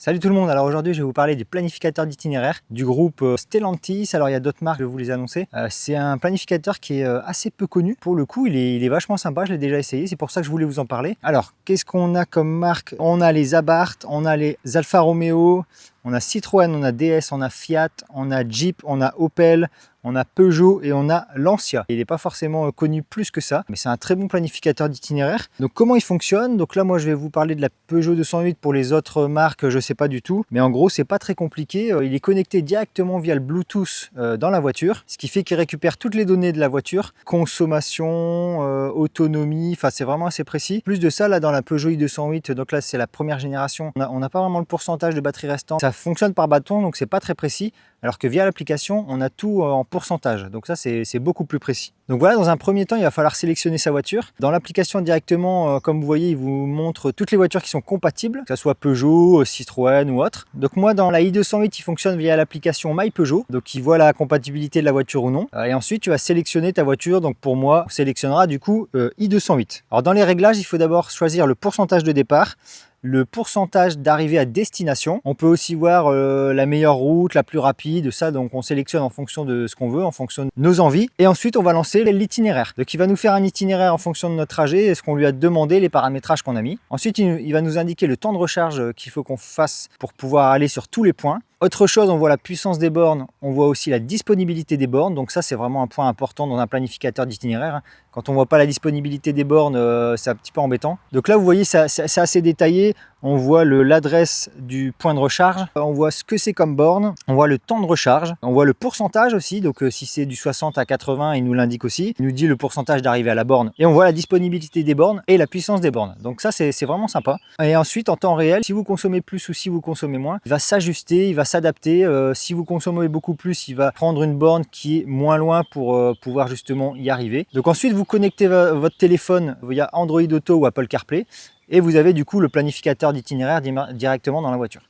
Salut tout le monde, alors aujourd'hui je vais vous parler du planificateur d'itinéraire du groupe Stellantis. Alors il y a d'autres marques, je vais vous les annoncer. C'est un planificateur qui est assez peu connu. Pour le coup, il est vachement sympa, je l'ai déjà essayé, c'est pour ça que je voulais vous en parler. Alors, qu'est-ce qu'on a comme marque? On a les Abarth, on a les Alfa Romeo, on a Citroën, on a DS, on a Fiat, on a Jeep, on a Opel, on a Peugeot et on a Lancia. Il n'est pas forcément connu plus que ça, mais c'est un très bon planificateur d'itinéraire. Donc comment il fonctionne? Donc là, moi, je vais vous parler de la Peugeot 208. Pour les autres marques, je ne sais pas du tout. Mais en gros, c'est pas très compliqué. Il est connecté directement via le Bluetooth dans la voiture, ce qui fait qu'il récupère toutes les données de la voiture, consommation, autonomie. Enfin, c'est vraiment assez précis. Plus de ça, là, dans la Peugeot i208, donc là, c'est la première génération. On n'a pas vraiment le pourcentage de batterie restant. Ça fonctionne par bâton, donc c'est pas très précis. Alors que via l'application, on a tout en pourcentage. Donc ça, c'est beaucoup plus précis. Donc voilà, dans un premier temps, il va falloir sélectionner sa voiture. Dans l'application directement, comme vous voyez, il vous montre toutes les voitures qui sont compatibles, que ce soit Peugeot, Citroën ou autre. Donc moi, dans la i208, il fonctionne via l'application My Peugeot. Donc il voit la compatibilité de la voiture ou non. Et ensuite, tu vas sélectionner ta voiture. Donc pour moi, on sélectionnera du coup i208. Alors dans les réglages, il faut d'abord choisir le pourcentage de départ, le pourcentage d'arrivée à destination. On peut aussi voir la meilleure route, la plus rapide, ça, donc on sélectionne en fonction de ce qu'on veut, en fonction de nos envies. Et ensuite, on va lancer l'itinéraire. Donc il va nous faire un itinéraire en fonction de notre trajet et ce qu'on lui a demandé, les paramétrages qu'on a mis. Ensuite, il va nous indiquer le temps de recharge qu'il faut qu'on fasse pour pouvoir aller sur tous les points. Autre chose, on voit la puissance des bornes, on voit aussi la disponibilité des bornes. Donc ça, c'est vraiment un point important dans un planificateur d'itinéraire. Quand on ne voit pas la disponibilité des bornes, c'est un petit peu embêtant. Donc là, vous voyez, c'est assez détaillé. On voit l'adresse du point de recharge, on voit ce que c'est comme borne, on voit le temps de recharge, on voit le pourcentage aussi. Donc si c'est du 60 à 80, il nous l'indique aussi. Il nous dit le pourcentage d'arrivée à la borne. Et on voit la disponibilité des bornes et la puissance des bornes. Donc ça, c'est vraiment sympa. Et ensuite, en temps réel, si vous consommez plus ou si vous consommez moins, il va s'ajuster, il va s'adapter. Si vous consommez beaucoup plus, il va prendre une borne qui est moins loin pour pouvoir justement y arriver. Donc ensuite, vous connectez votre téléphone via Android Auto ou Apple CarPlay et vous avez du coup le planificateur d'itinéraire directement dans la voiture.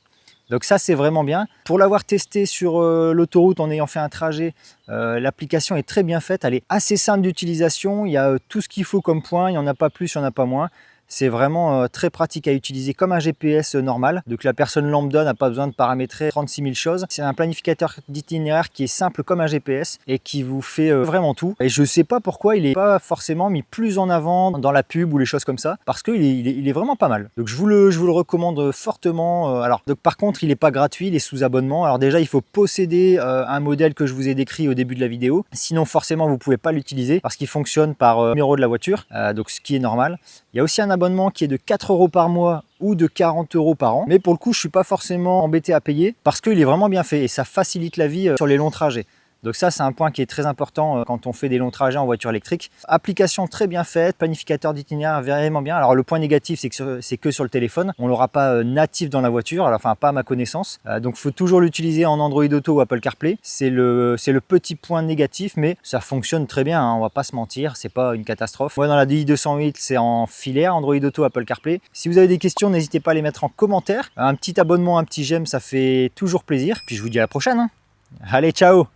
Donc ça, c'est vraiment bien. Pour l'avoir testé sur l'autoroute en ayant fait un trajet, l'application est très bien faite. Elle est assez simple d'utilisation. Il y a tout ce qu'il faut comme point. Il n'y en a pas plus, il n'y en a pas moins. C'est vraiment très pratique à utiliser comme un GPS normal. Donc la personne lambda n'a pas besoin de paramétrer 36 000 choses. C'est un planificateur d'itinéraire qui est simple comme un GPS et qui vous fait vraiment tout. Et je ne sais pas pourquoi il n'est pas forcément mis plus en avant dans la pub ou les choses comme ça, parce qu'il est vraiment pas mal. Donc je vous le recommande fortement. Alors donc, par contre, il n'est pas gratuit, il est sous abonnement. Alors déjà, il faut posséder un modèle que je vous ai décrit au début de la vidéo. Sinon, forcément, vous ne pouvez pas l'utiliser parce qu'il fonctionne par numéro de la voiture, donc ce qui est normal. Il y a aussi un abonnement qui est de 4 € par mois ou de 40 € par an. Mais pour le coup, je ne suis pas forcément embêté à payer parce qu'il est vraiment bien fait et ça facilite la vie sur les longs trajets. Donc ça, c'est un point qui est très important quand on fait des longs trajets en voiture électrique. Application très bien faite, planificateur d'itinéraire vraiment bien. Alors le point négatif, c'est que c'est que sur le téléphone. On ne l'aura pas natif dans la voiture, alors, enfin pas à ma connaissance. Donc il faut toujours l'utiliser en Android Auto ou Apple CarPlay. C'est le petit point négatif, mais ça fonctionne très bien, hein, on va pas se mentir, c'est pas une catastrophe. Moi dans la i208, c'est en filaire, Android Auto, Apple CarPlay. Si vous avez des questions, n'hésitez pas à les mettre en commentaire. Un petit abonnement, un petit j'aime, ça fait toujours plaisir. Puis je vous dis à la prochaine, hein. Allez, ciao!